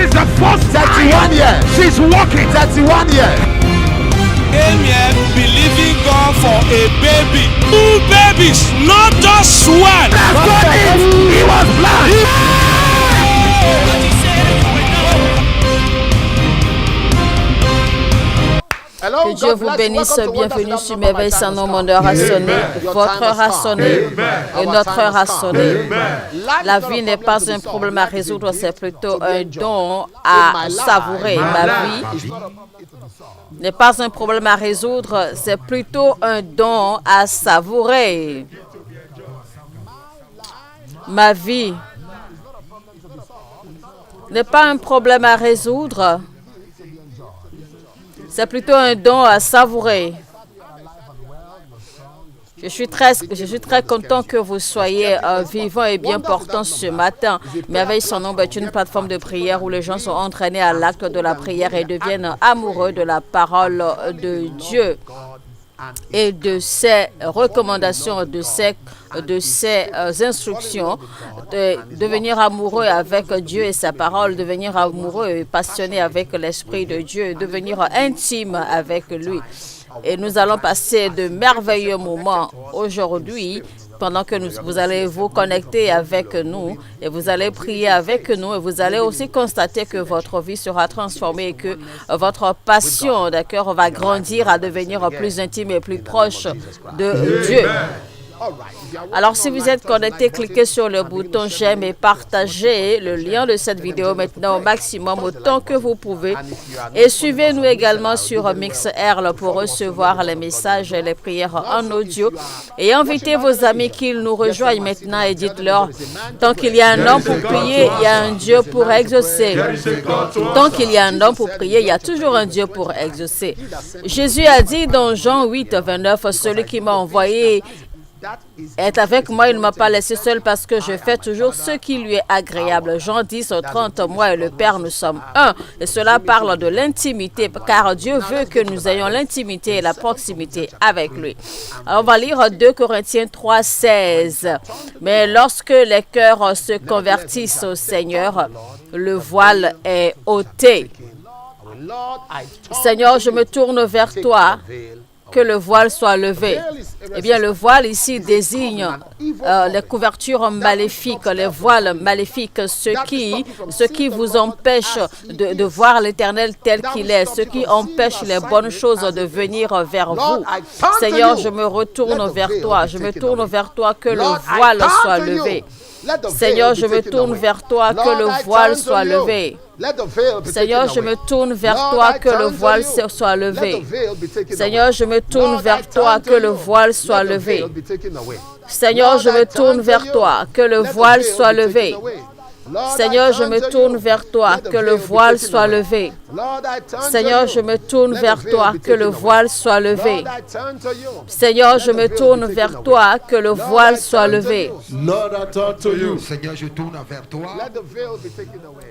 She's the first 31 years. she's walking. 31 years. Came here believing God for a baby. 2 babies, not just one. He was blind. Hello, Que Dieu God vous bless you. bénisse. Welcome to Bienvenue Wonderful sur Number Merveille sans by nom. Pastor Mon heure a Amen. sonné. Your Votre time heure a has sonné. come. Et Our notre time heure a has come. sonné. Life La is not vie a n'est problem pas to be un solved. problème à Life is a résoudre, c'est gift plutôt to un enjoy. don In à my life, savourer. Ma vie is not a problem to be solved. n'est pas un problème à résoudre, c'est plutôt un don à savourer. Ma vie n'est pas un problème à résoudre, c'est plutôt un don à savourer. Je suis très content que vous soyez vivants et bien portants ce matin. Merveille son nom est une plateforme de prière où les gens sont entraînés à l'acte de la prière et deviennent amoureux de la parole de Dieu et de ses recommandations, de ses instructions, de devenir amoureux avec Dieu et sa parole, devenir amoureux et passionné avec l'Esprit de Dieu, devenir intime avec lui. Et nous allons passer de merveilleux moments aujourd'hui pendant que vous allez vous connecter avec nous et vous allez prier avec nous et vous allez aussi constater que votre vie sera transformée et que votre passion, d'accord, va grandir à devenir plus intime et plus proche de Dieu. Alors, si vous êtes connecté, cliquez sur le bouton j'aime et partagez le lien de cette vidéo maintenant au maximum autant que vous pouvez. Et suivez-nous également sur MixR pour recevoir les messages et les prières en audio. Et invitez vos amis qu'ils nous rejoignent maintenant et dites-leur, tant qu'il y a un homme pour prier, il y a un Dieu pour exaucer. Tant qu'il y a un homme pour prier, il y a toujours un Dieu pour exaucer. Jésus a dit dans Jean 8, 29, celui qui m'a envoyé est avec moi, il ne m'a pas laissé seul parce que je fais toujours ce qui lui est agréable. Jean 10, 30, moi et le Père, nous sommes un. Et cela parle de l'intimité, car Dieu veut que nous ayons l'intimité et la proximité avec lui. Alors, on va lire 2 Corinthiens 3, 16. Mais lorsque les cœurs se convertissent au Seigneur, le voile est ôté. Seigneur, je me tourne vers toi. Que le voile soit levé. Eh bien, le voile ici désigne les couvertures maléfiques, les voiles maléfiques, ce qui vous empêche de voir l'Éternel tel qu'il est, ce qui empêche les bonnes choses de venir vers vous. Seigneur, je me retourne vers toi. Je me tourne vers toi, que le voile soit levé. Seigneur, je me tourne vers toi, que le voile soit levé. Seigneur, je me tourne vers toi, que le voile soit levé. Seigneur, je me tourne vers toi, que le voile soit levé. Seigneur, je me tourne vers toi, que le voile soit levé. Seigneur, je me tourne vers toi, que le voile soit levé. Seigneur, je me tourne vers toi, que le voile soit levé. Seigneur, je me tourne vers toi, que le voile soit levé. Seigneur, je tourne vers toi.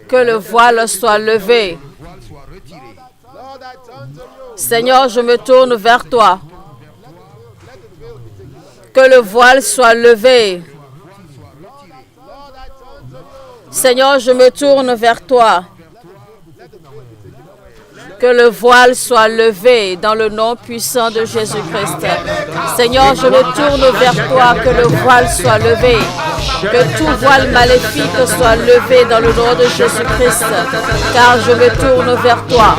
Que le voile soit levé. Seigneur, je me tourne vers toi. Que le voile soit levé. Seigneur, je me tourne vers toi. Que le voile soit levé dans le nom puissant de Jésus-Christ. Seigneur, je me tourne vers toi, que le voile soit levé. Que tout voile maléfique soit levé dans le nom de Jésus-Christ, car je me tourne vers toi.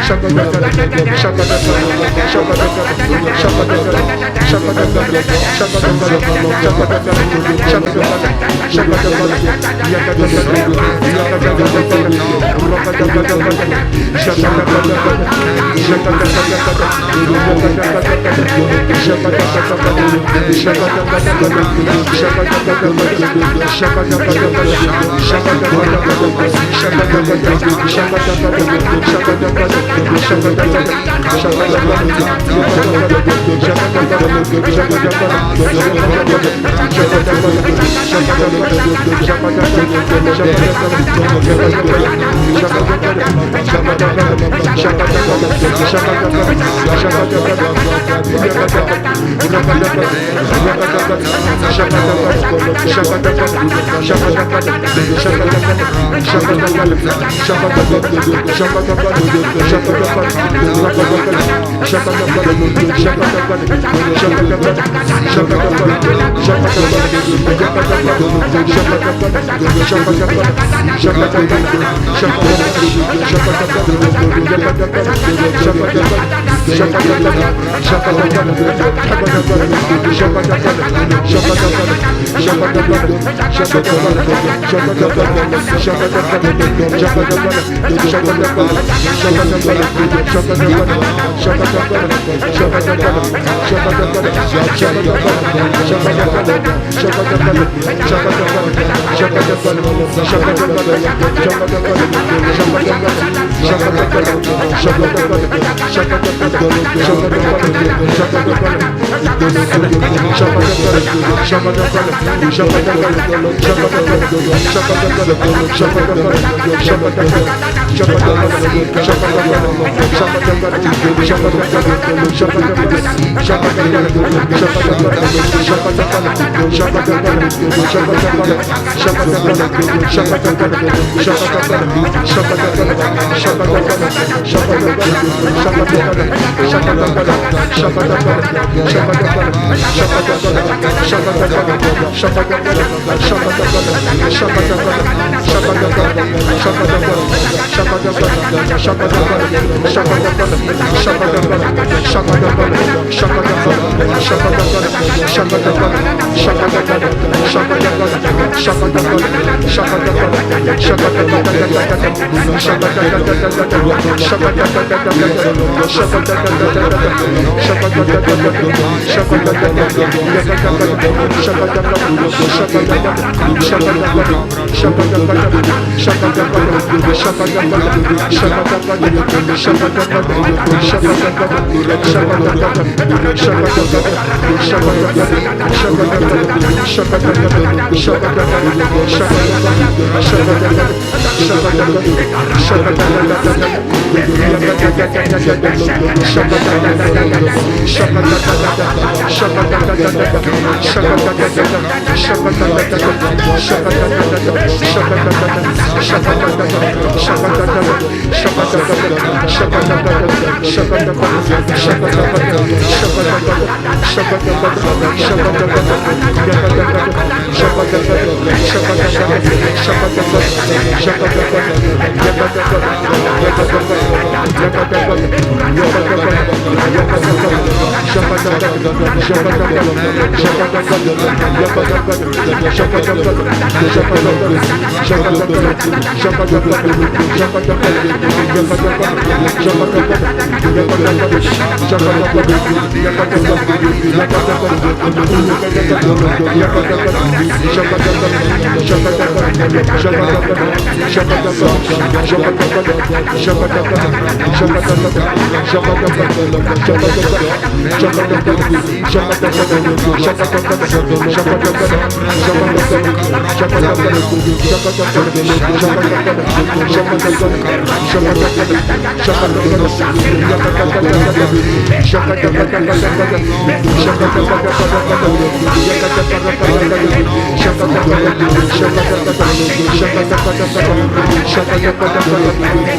Shut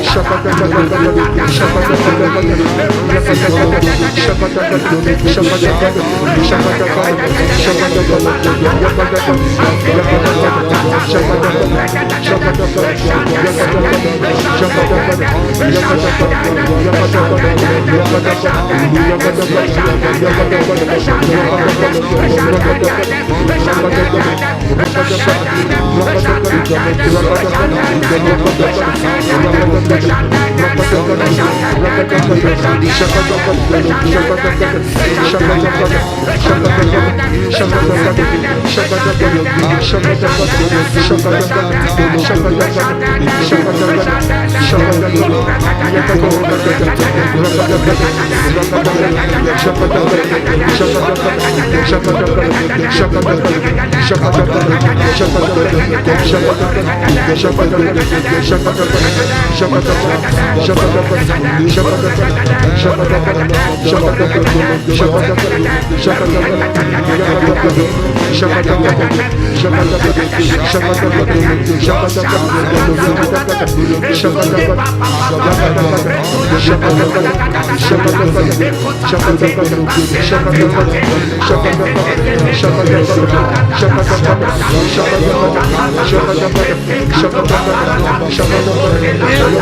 Shut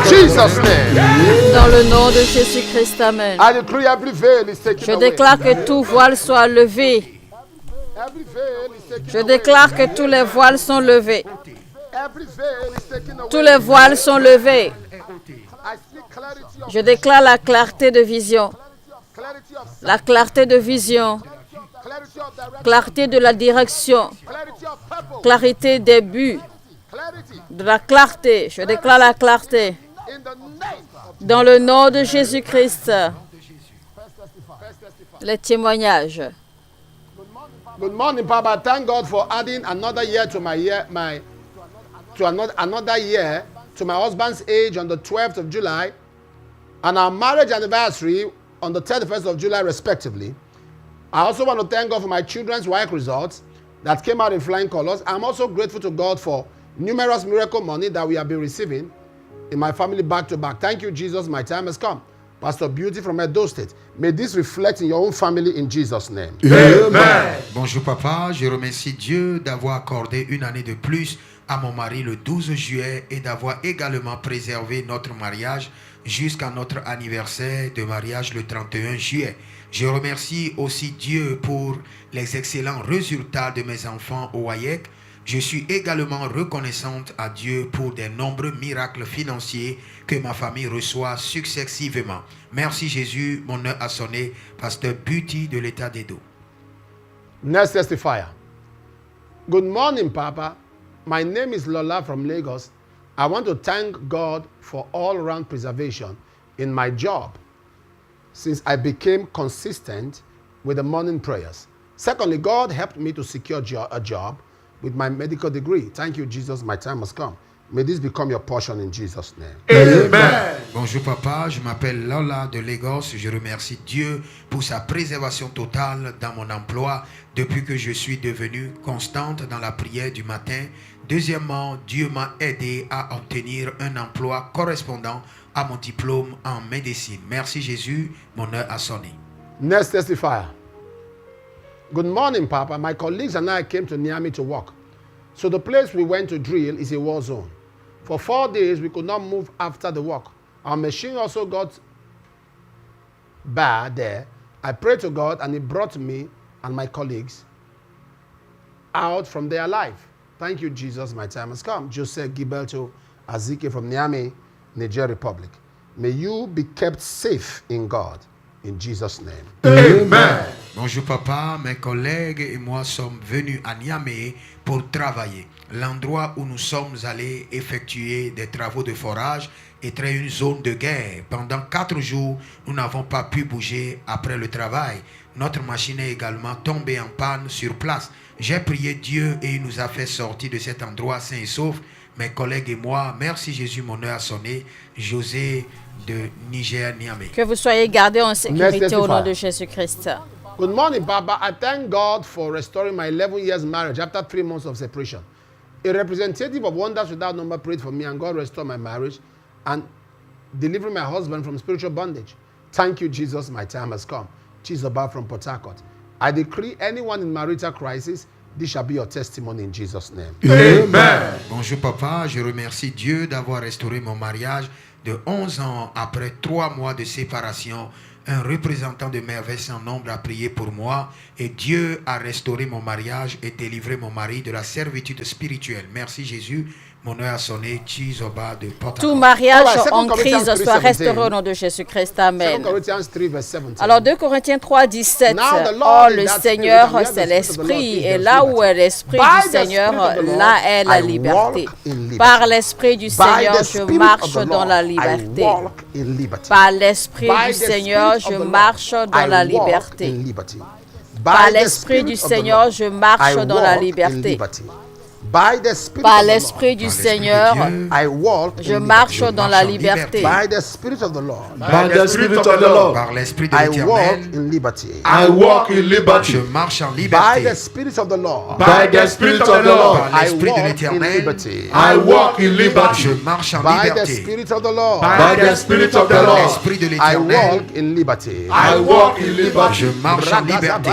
Jesus' name. Dans le nom de Jésus-Christ, amen. I decree every veil is taken Je away. déclare que tout voile soit levé. Every veil is taken Je away. déclare que tous les voiles sont levés. Every veil is taken away. Tous les voiles sont levés. I speak clarity of Je déclare la clarté de vision. clarity of La clarté de vision. clarity of direction, Clarté de la direction. clarity of purpose, Clarté des buts. clarity De la clarté. Je déclare la clarté. in the name of Dans le nom de Jésus-Christ. Les témoignages. Good morning, Papa. Thank God for adding another year to another year to my husband's age on the 12th of July and our marriage anniversary on the 31st of July, respectively. I also want to thank God for my children's WAEC results that came out in flying colors. I'm also grateful to God for numerous miracle money that we have been receiving in my family back to back. Thank you, Jesus. My time has come. Pastor Beauty from Edo State. May this reflect in your own family in Jesus' name. Amen. Bonjour papa, je remercie Dieu d'avoir accordé une année de plus à mon mari le 12 juillet et d'avoir également préservé notre mariage jusqu'à notre anniversaire de mariage le 31 juillet. Je remercie aussi Dieu pour les excellents résultats de mes enfants au WAEC. Je suis également reconnaissante à Dieu pour des nombreux miracles financiers que ma famille reçoit successivement. Merci Jésus, mon heure a sonné. Pasteur Beauty de l'État d'Edo. Next testifier. Good morning, Papa. My name is Lola from Lagos. I want to thank God for all-round preservation in my job since I became consistent with the morning prayers. Secondly, God helped me to secure a job with my medical degree. Thank you, Jesus. My time has come. May this become your portion in Jesus' name. Amen. Bonjour papa, je m'appelle Lola de Lagos. Je remercie Dieu pour sa préservation totale dans mon emploi depuis que je suis devenue constante dans la prière du matin. Deuxièmement, Dieu m'a aidé à obtenir un emploi correspondant à mon diplôme en médecine. Merci Jésus, mon heure a sonné. Next testifier. Good morning, Papa. My colleagues and I came to Niamey to work. So the place we went to drill is a war zone. For 4 days, we could not move after the work. Our machine also got bad there. I prayed to God and He brought me and my colleagues out from there alive. Thank you, Jesus. My time has come. Joseph Gilberto Azike from Niamey, Niger Republic. May you be kept safe in God. In Jesus' name. Amen. Bonjour papa, mes collègues et moi sommes venus à Niamey pour travailler. L'endroit où nous sommes allés effectuer des travaux de forage était une zone de guerre. Pendant 4 jours, nous n'avons pas pu bouger après le travail. Notre machine est également tombée en panne sur place. J'ai prié Dieu et il nous a fait sortir de cet endroit sain et sauf. Mes collègues et moi, merci Jésus, mon heure a sonné. José de Niger, Niamey. Que vous soyez gardés en sécurité au nom de Jésus-Christ. Good morning, Papa. I thank God for restoring my 11 years marriage after 3 months of separation. A representative of Wonders Without Number prayed for me and God restored my marriage. And delivering my husband from spiritual bondage. Thank you, Jesus. My time has come. Chizoba from Port Harcourt. I decree anyone in marital crisis, this shall be your testimony in Jesus' name. Amen. Bonjour papa, je remercie Dieu d'avoir restauré mon mariage de 11 ans après 3 mois de séparation. Un représentant de merveilles sans nombre a prié pour moi et Dieu a restauré mon mariage et délivré mon mari de la servitude spirituelle. Merci Jésus. Mon heure a sonné. Chizoba de Port Tout Harcourt. mariage Alright, en 2 Corinthians crise soit 3:17. restauré au nom de Jésus-Christ. 2 Amen. Corinthians 3 verse 17. Alors 2 Corinthiens 3, 17. Now the Lord Oh, is le that Seigneur, Spirit, and c'est where the Spirit of the Lord l'Esprit. is, Et there's là où liberty. est l'Esprit By du the Seigneur, Spirit of the Lord, là est la I liberté. walk in liberty. Par l'Esprit du By Seigneur, the je Spirit marche of the dans Lord, la I liberté. walk in liberty. Par l'Esprit By du the Seigneur, Spirit of je the Lord, marche dans I la walk liberté. in liberty. Par By the l'Esprit Spirit du of the Seigneur, Lord, je marche I dans la walk in liberté. liberty. By the Spirit Par of the l'Esprit Lord, du Par l'Esprit de Seigneur, Dieu, I walk je in marche liberty. dans la liberté. By the Spirit of the Lord, By the Spirit of the Lord, Par l'Esprit de I walk l'Éternel, in liberty. I walk in je liberty. marche en By liberté. the Spirit of the Lord, By the Spirit of the Lord, Par I l'Esprit de walk in l'Éternel, liberty. I walk in liberty. je marche en By the liberté. Spirit of the Lord, By the Spirit of the Par Lord, l'Esprit de I l'Éternel, walk in liberty. I walk in liberty. je marche en liberté.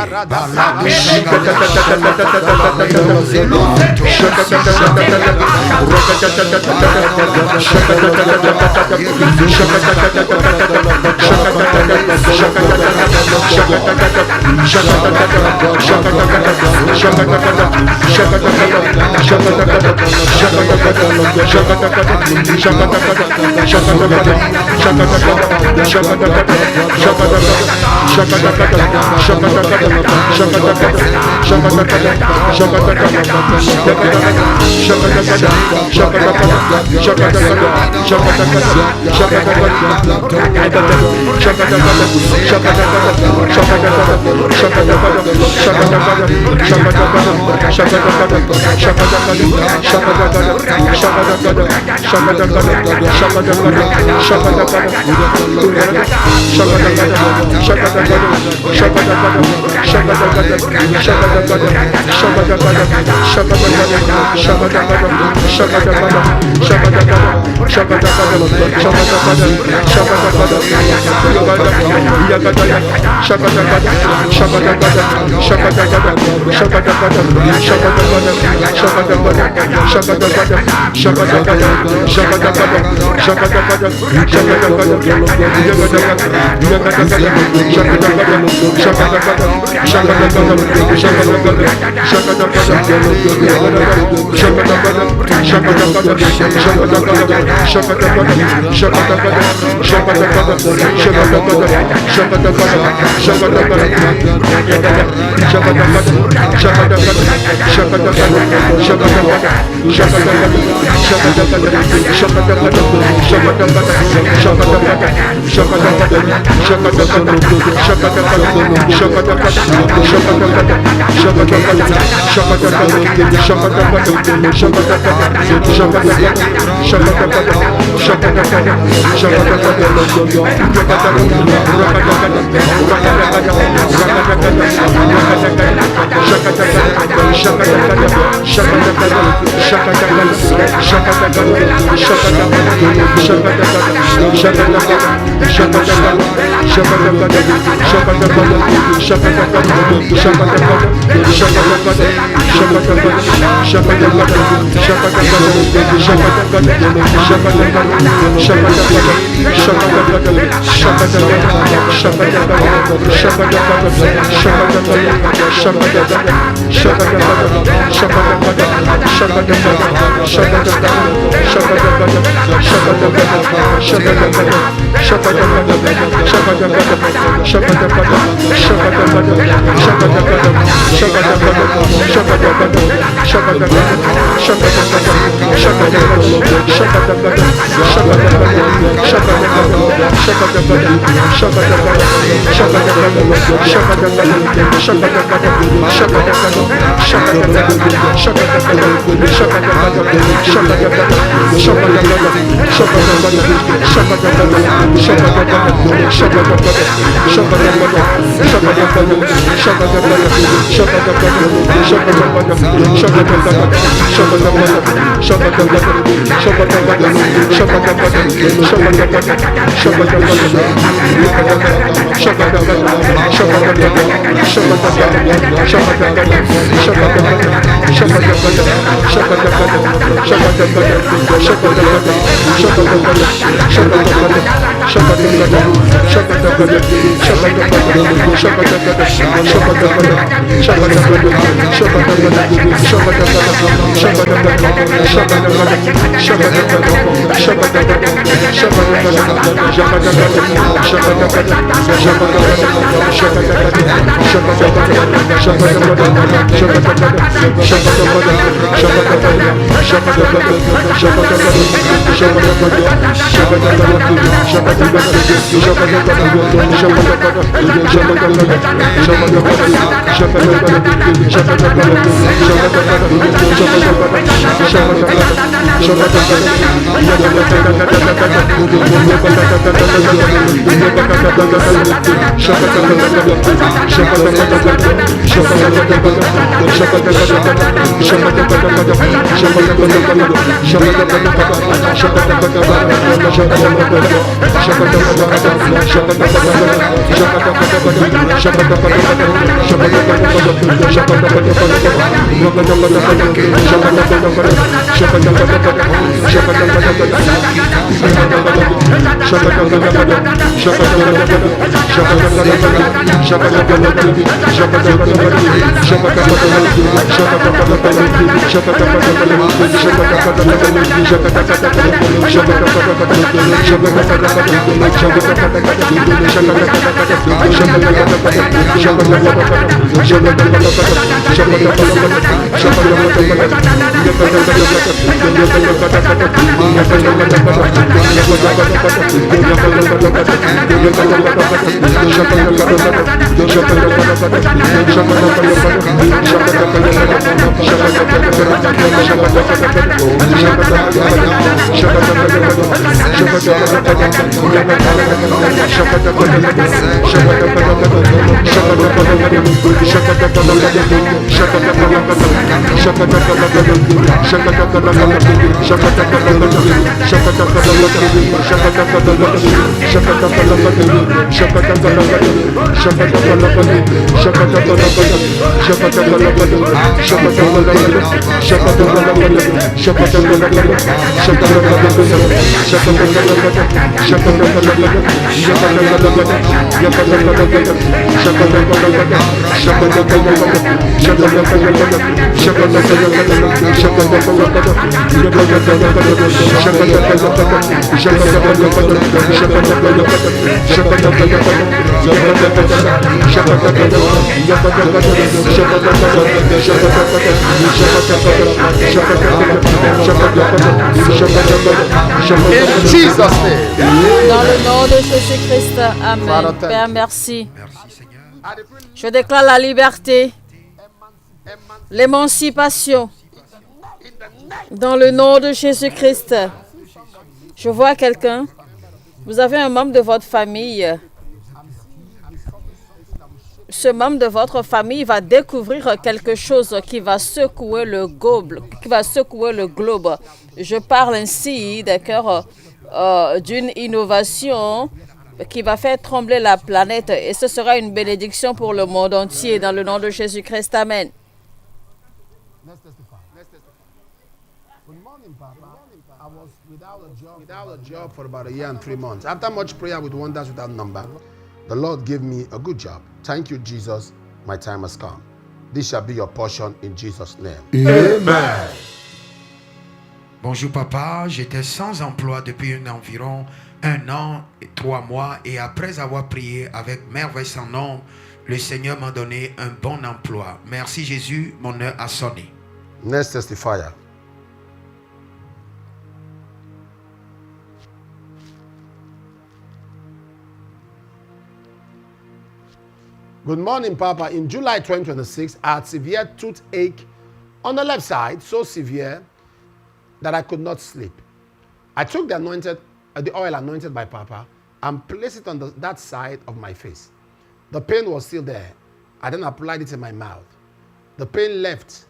In Jesus' name. Dans le nom de Jésus-Christ, Amen. Father, thank Père, you. merci. Merci Seigneur. Je déclare la liberté, l'émancipation. Dans le nom de Jésus-Christ. Je vois quelqu'un. Vous avez un membre de votre famille. Ce membre de votre famille va découvrir quelque chose qui va secouer le globe. Je parle ainsi, d'accord, d'une innovation qui va faire trembler la planète et ce sera une bénédiction pour le monde entier dans le nom de Jésus-Christ. Amen. I was without a job for about a year and 3 months. After much prayer with wonders without number, the Lord gave me a good job. Thank you, Jesus. My time has come. This shall be your portion in Jesus' name. Amen. Bonjour papa, j'étais sans emploi depuis environ 1 an et 3 mois et après avoir prié avec merveille sans nombre, le Seigneur m'a donné un bon emploi. Merci Jésus, mon heure a sonné. Next testifier. Good morning, Papa. In July 2026, I had severe toothache on the left side, so severe that I could not sleep. I took the oil anointed by Papa and placed it on that side of my face. The pain was still there. I then applied it in my mouth. The pain left.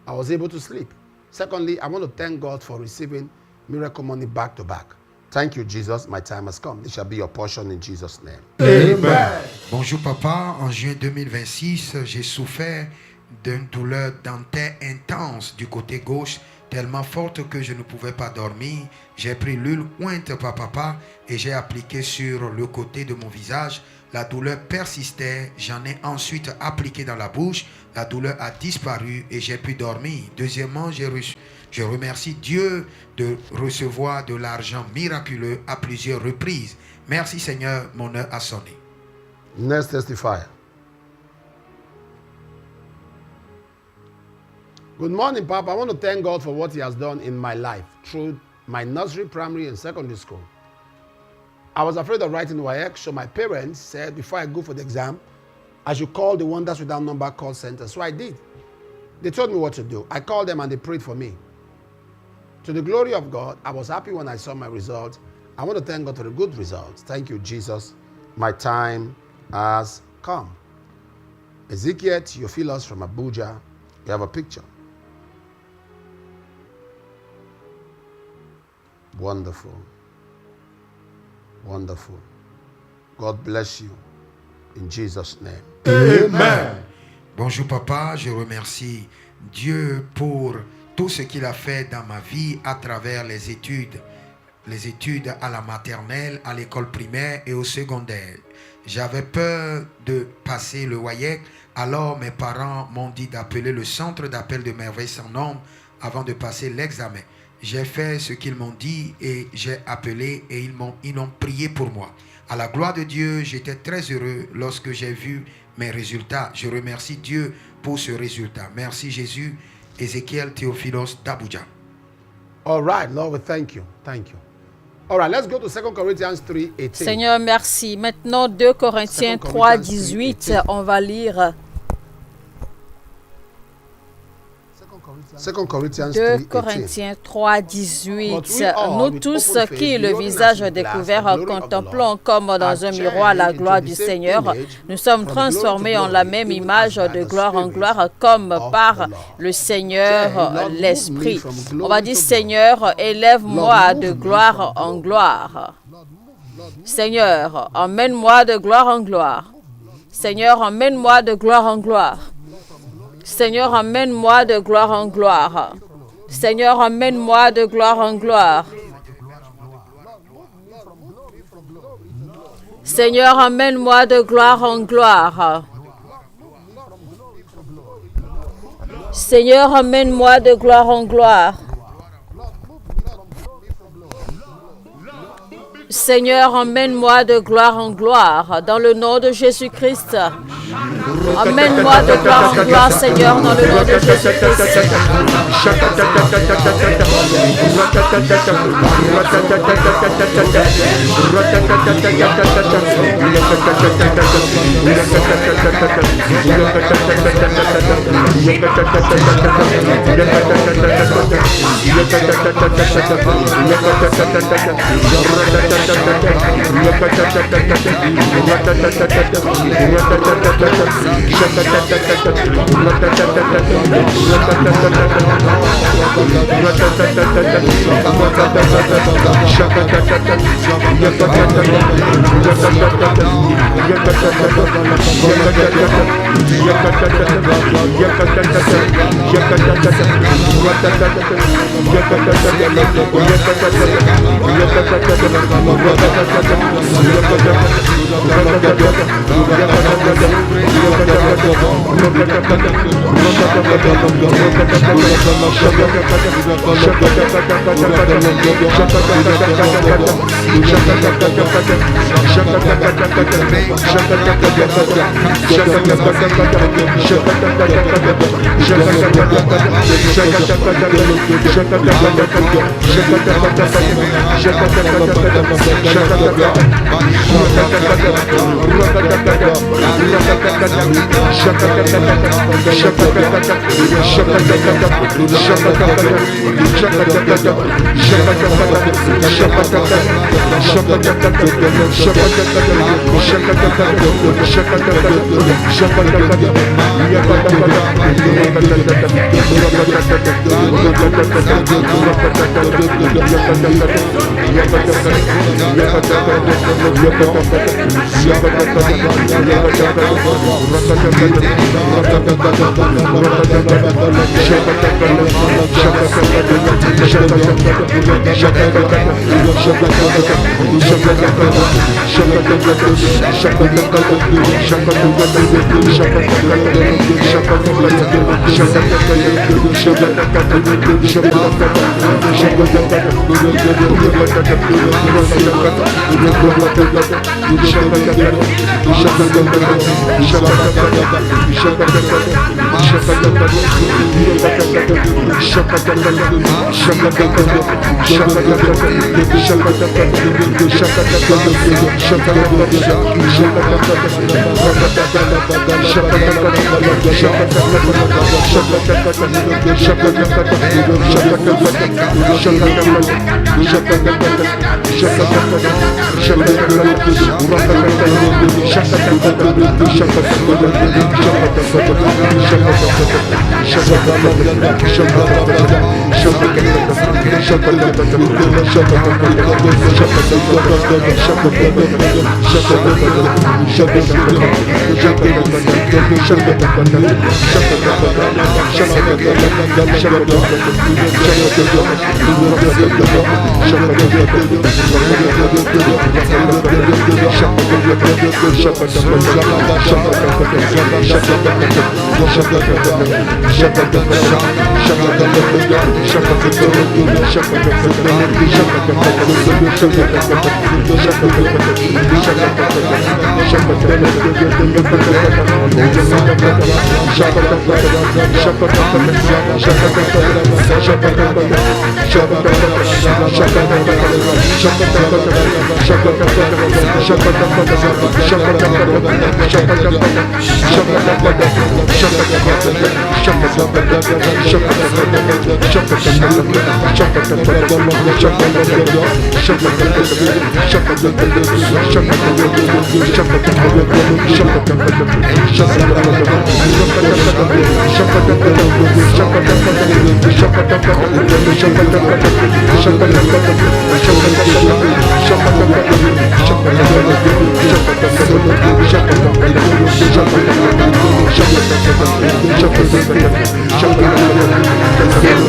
I was able to sleep. Secondly, I want to thank God for receiving miracle money back to back. Thank you, Jesus. My time has come. This shall be your portion in Jesus' name. Amen. Bonjour papa, en juin 2026, j'ai souffert d'une douleur dentaire intense du côté gauche, tellement forte que je ne pouvais pas dormir. J'ai pris l'huile ointe par papa et j'ai appliqué sur le côté de mon visage. La douleur persistait, j'en ai ensuite appliqué dans la bouche. La douleur a disparu et j'ai pu dormir. Deuxièmement, je remercie Dieu de recevoir de l'argent miraculeux à plusieurs reprises. Merci Seigneur, mon heure a sonné. Next testifier. Good morning, Papa. I want to thank God for what He has done in my life through my nursery, primary, and secondary school. I was afraid of writing WAEC, so my parents said before I go for the exam, I should call the Wonders Without Number call center. So I did. They told me what to do. I called them and they prayed for me. To the glory of God, I was happy when I saw my results. I want to thank God for the good results. Thank you, Jesus. My time has come. Ezekiel Theophilus from Abuja. You have a picture. Wonderful. Wonderful. God bless you. In Jesus' name. Amen. Bonjour papa, je remercie Dieu pour tout ce qu'il a fait dans ma vie à travers les études à la maternelle, à l'école primaire et au secondaire. J'avais peur de passer le WAEC, alors mes parents m'ont dit d'appeler le centre d'appel de merveilles sans nombre avant de passer l'examen. J'ai fait ce qu'ils m'ont dit et j'ai appelé et ils ont prié pour moi. À la gloire de Dieu, j'étais très heureux lorsque j'ai vu mes résultats. Je remercie Dieu pour ce résultat. Merci Jésus. Ezekiel Theophilus d'Abuja. All right, Lord, we thank you. Thank you. All right, let's go to 2 Corinthians 3:18. Seigneur, merci. Maintenant, 2 Corinthiens 3, 18, on va lire. 2 Corinthians 2 3:18. Corinthiens 3, 18. Nous tous qui, le visage découvert, contemplons comme dans un miroir la gloire du Seigneur, nous sommes transformés en la même image de gloire en gloire comme par le Seigneur l'Esprit. On va dire, Seigneur, élève-moi de gloire en gloire. Seigneur, emmène-moi de gloire en gloire. Seigneur, emmène-moi de gloire en gloire. Seigneur, emmène-moi de gloire en gloire. Seigneur, emmène-moi de gloire en gloire. Seigneur, emmène-moi de gloire en gloire. Seigneur, emmène-moi de gloire en gloire. Seigneur, emmène-moi de gloire en gloire, dans le nom de Jésus-Christ. Emmène-moi de gloire en gloire, Seigneur, dans le nom de Jésus-Christ.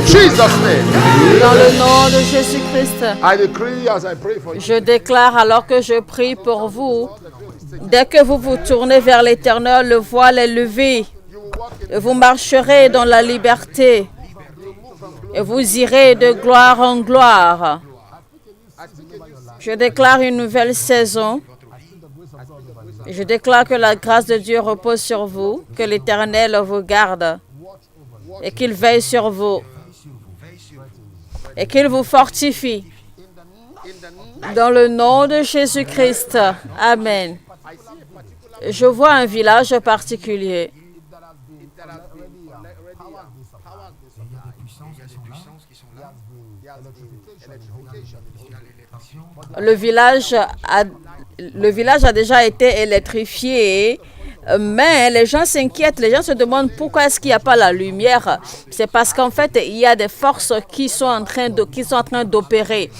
Jesus' name. Dans le nom de Jésus-Christ, I decree as I pray for you. je déclare alors que je prie pour vous, dès que vous vous tournez vers l'Éternel, le voile est levé. Et vous marcherez dans la liberté. Et vous irez de gloire en gloire. Je déclare une nouvelle saison. Je déclare que la grâce de Dieu repose sur vous, que l'Éternel vous garde et qu'il veille sur vous et qu'il vous fortifie. Dans le nom de Jésus-Christ. Amen. Je vois un village particulier. Le village a déjà été électrifié, mais les gens s'inquiètent, les gens se demandent pourquoi est-ce qu'il n'y a pas la lumière. C'est parce qu'en fait, il y a des forces qui sont en train d'opérer.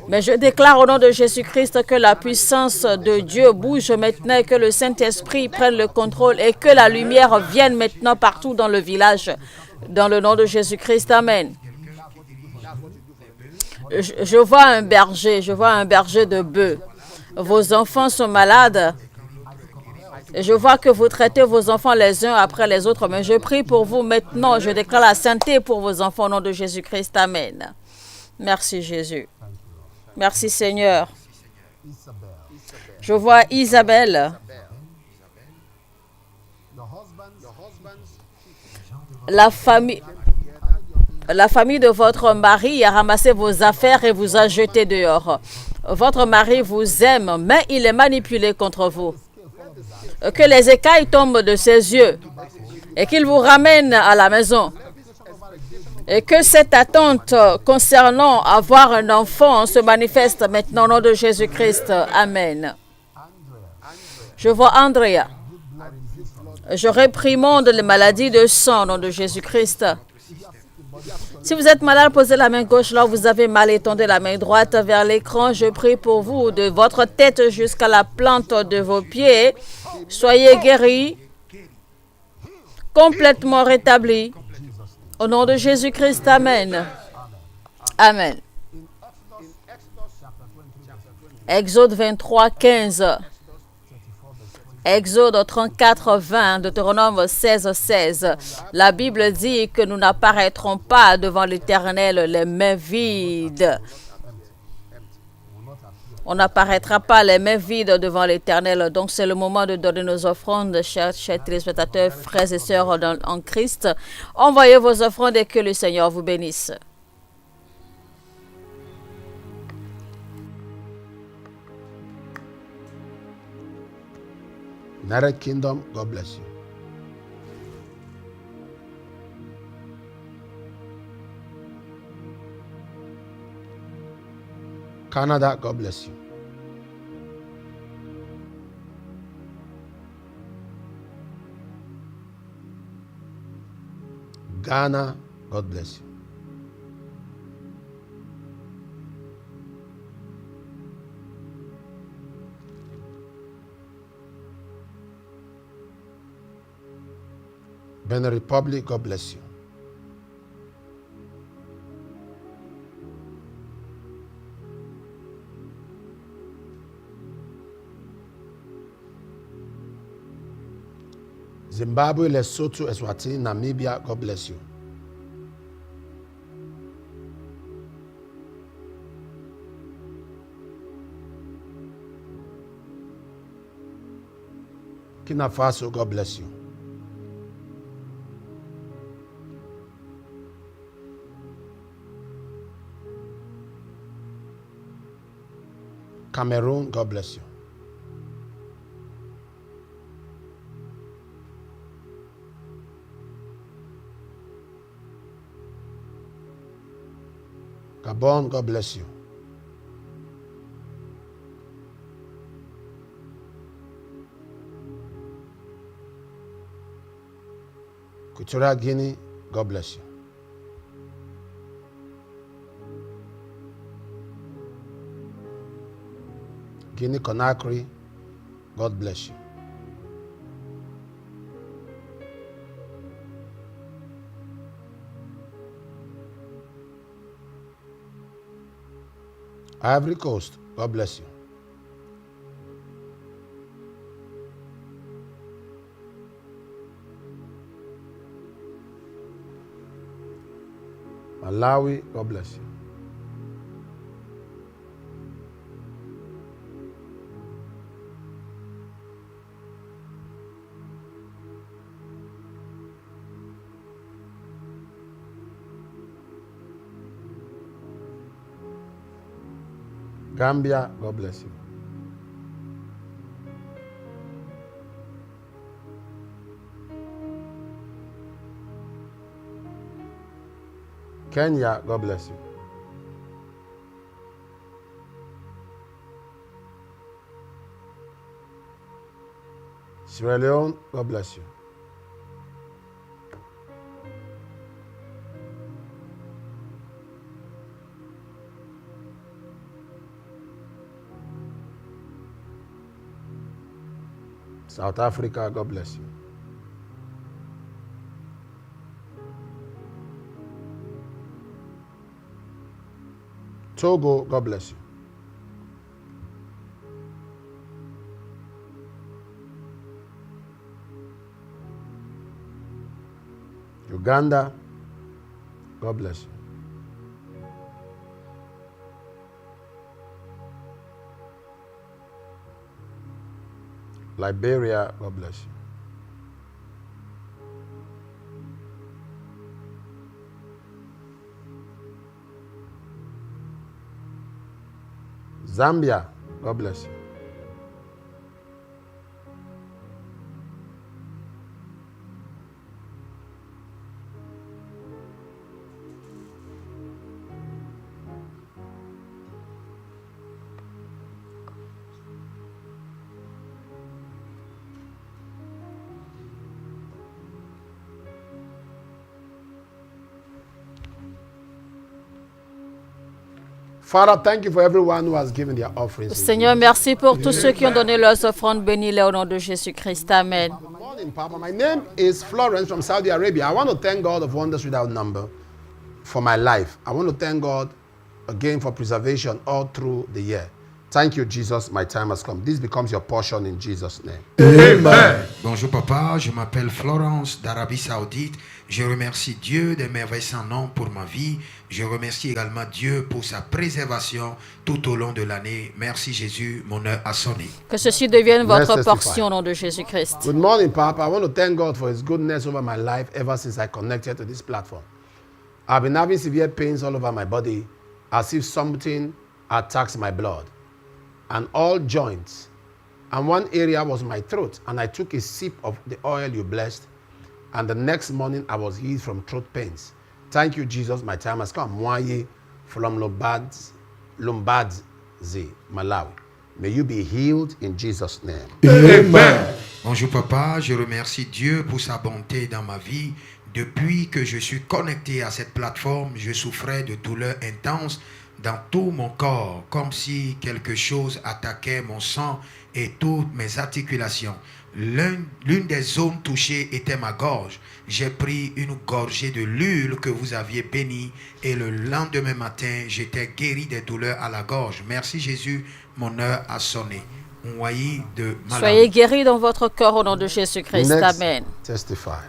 Mais je déclare au nom de Jésus-Christ que la puissance de Dieu bouge maintenant, que le Saint-Esprit prenne le contrôle et que la lumière vienne maintenant partout dans le village. Dans le nom de Jésus-Christ, amen. Je vois un berger de bœufs. Vos enfants sont malades. Je vois que vous traitez vos enfants les uns après les autres, mais je prie pour vous maintenant. Je déclare la santé pour vos enfants au nom de Jésus-Christ. Amen. Merci Jésus. Merci Seigneur. Je vois Isabelle. La famille La famille de votre mari a ramassé vos affaires et vous a jeté dehors. Votre mari vous aime, mais il est manipulé contre vous. Que les écailles tombent de ses yeux et qu'il vous ramène à la maison. Et que cette attente concernant avoir un enfant se manifeste maintenant au nom de Jésus-Christ. Amen. Je vois Andrea. Je réprimande les maladies de sang au nom de Jésus-Christ. Si vous êtes malade, posez la main gauche là où vous avez mal, étendez la main droite vers l'écran. Je prie pour vous de votre tête jusqu'à la plante de vos pieds. Soyez guéris, complètement rétablis. Au nom de Jésus-Christ, Amen. Amen. Exode 23, 15. Exode 34, 20, Deutéronome 16, 16. La Bible dit que nous n'apparaîtrons pas devant l'Éternel les mains vides. On n'apparaîtra pas les mains vides devant l'Éternel. Donc c'est le moment de donner nos offrandes, chers téléspectateurs, frères et sœurs en Christ. Envoyez vos offrandes et que le Seigneur vous bénisse. United Kingdom, God bless you. Canada, God bless you. Ghana, God bless you. Benin Republic, God bless you. Zimbabwe, Lesotho, Eswatini, Namibia, God bless you. Burkina Faso, God bless you. Cameroon, God bless you. Gabon, God bless you. Equatorial Guinea, God bless you. Guinea Conakry, God bless you. Ivory Coast, God bless you. Malawi, God bless you. Gambia, God bless you. Kenya, God bless you. Sierra Leone, God bless you. South Africa, God bless you. Togo, God bless you. Uganda, God bless you. Liberia, God bless you. Zambia. God bless you. Father, thank you for everyone who has given their offerings. Seigneur, merci pour tous ceux qui ont donné leurs offrandes. Bénis-les au nom de Jésus-Christ. Amen. Good morning, Papa. My name is Florence from Saudi Arabia. I want to thank God of wonders without number for my life. I want to thank God again for preservation all through the year. Thank you, Jesus. My time has come. This becomes your portion in Jesus' name. Amen. Bonjour papa, je m'appelle Florence d'Arabie Saoudite. Je remercie Dieu des merveilles sans nom pour ma vie. Je remercie également Dieu pour sa préservation tout au long de l'année. Merci Jésus, mon heure a sonné. Que ceci devienne votre Let's portion au nom de Jésus-Christ. Good morning, Papa. I want to thank God for His goodness over my life ever since I connected to this platform. I've been having severe pains all over my body as if something attacks my blood and all joints. And one area was my throat, and I took a sip of the oil you blessed, and the next morning I was healed from throat pains. Thank you, Jesus. My time has come. Mwaye from Lombardze, Malawi. May you be healed in Jesus' name. Amen. Bonjour papa, je remercie Dieu pour sa bonté dans ma vie. Depuis que je suis connecté à cette plateforme, je souffrais de douleurs intenses dans tout mon corps, comme si quelque chose attaquait mon sang et toutes mes articulations. L'une des zones touchées était ma gorge. J'ai pris une gorgée de l'huile que vous aviez bénie et le lendemain matin, j'étais guéri des douleurs à la gorge. Merci Jésus, mon heure a sonné. Mwaye de Malawi. Soyez guéris dans votre corps au nom de Jésus-Christ. Next, Amen. testify.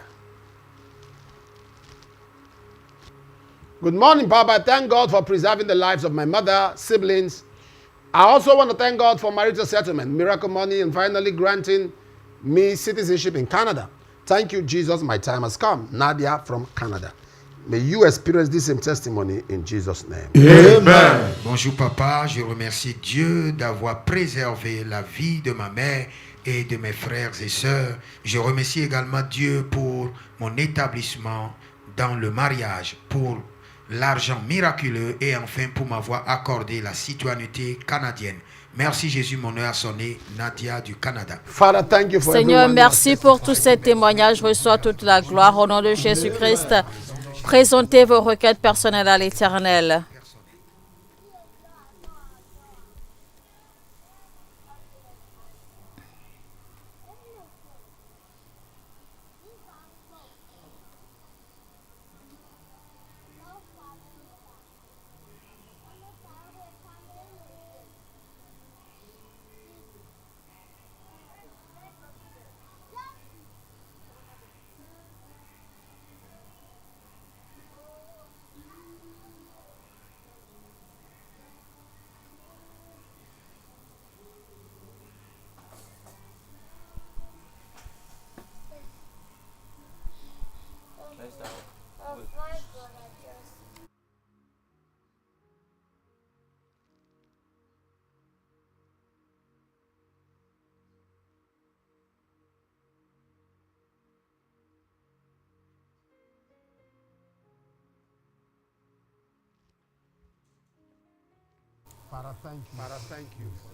Good morning, Papa. I thank God for preserving the lives of my mother, siblings. I also want to thank God for marital settlement, miracle money, and finally granting me citizenship in Canada. Thank you, Jesus. My time has come. Nadia from Canada. May you experience this same testimony in Jesus' name. Amen. Bonjour papa, je remercie Dieu d'avoir préservé la vie de ma mère et de mes frères et sœurs. Je remercie également Dieu pour mon établissement dans le mariage, pour l'argent miraculeux et enfin pour m'avoir accordé la citoyenneté canadienne. Merci Jésus, mon heure a sonné. Nadia du Canada. Father, thank you for Seigneur, everyone who has merci pour tous ces témoignages. Reçois toute la gloire au nom de Jésus-Christ. Présentez vos requêtes personnelles à l'Éternel.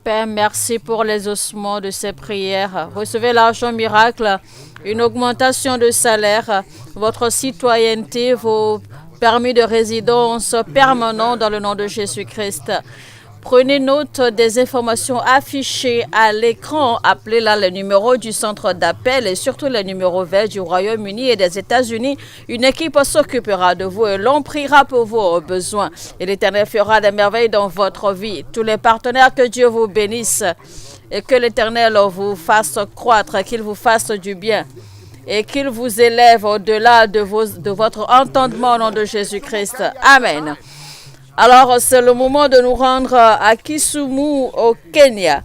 Père, merci pour les ossements de ces prières. Recevez l'argent miracle, une augmentation de salaire, votre citoyenneté, vos permis de résidence permanents dans le nom de Jésus-Christ. Prenez note des informations affichées à l'écran. Appelez là le numéro du centre d'appel et surtout le numéro vert du Royaume-Uni et des États-Unis. Une équipe s'occupera de vous et l'on priera pour vos besoins. Et l'Éternel fera des merveilles dans votre vie. Tous les partenaires, que Dieu vous bénisse et que l'Éternel vous fasse croître, qu'il vous fasse du bien et qu'il vous élève au-delà de votre entendement au nom de Jésus-Christ. Amen. Alors, c'est le moment de nous rendre à Kisumu, au Kenya.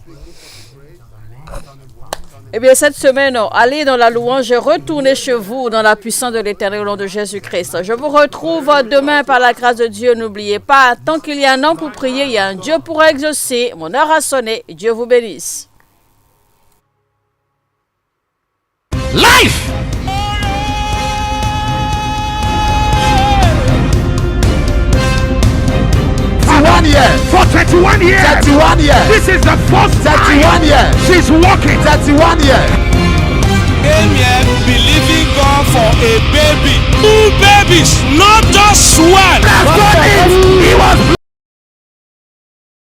Eh bien, cette semaine, allez dans la louange et retournez chez vous dans la puissance de l'Éternel au nom de Jésus-Christ. Je vous retrouve demain par la grâce de Dieu. N'oubliez pas, tant qu'il y a un homme pour prier, il y a un Dieu pour exaucer. Mon heure a sonné. Dieu vous bénisse. Life! 31 years. For 31 years. 31 years. This is the first 31 years. She's walking. 31 years. Came here believing God for a baby. 2 babies, not just one. That's what it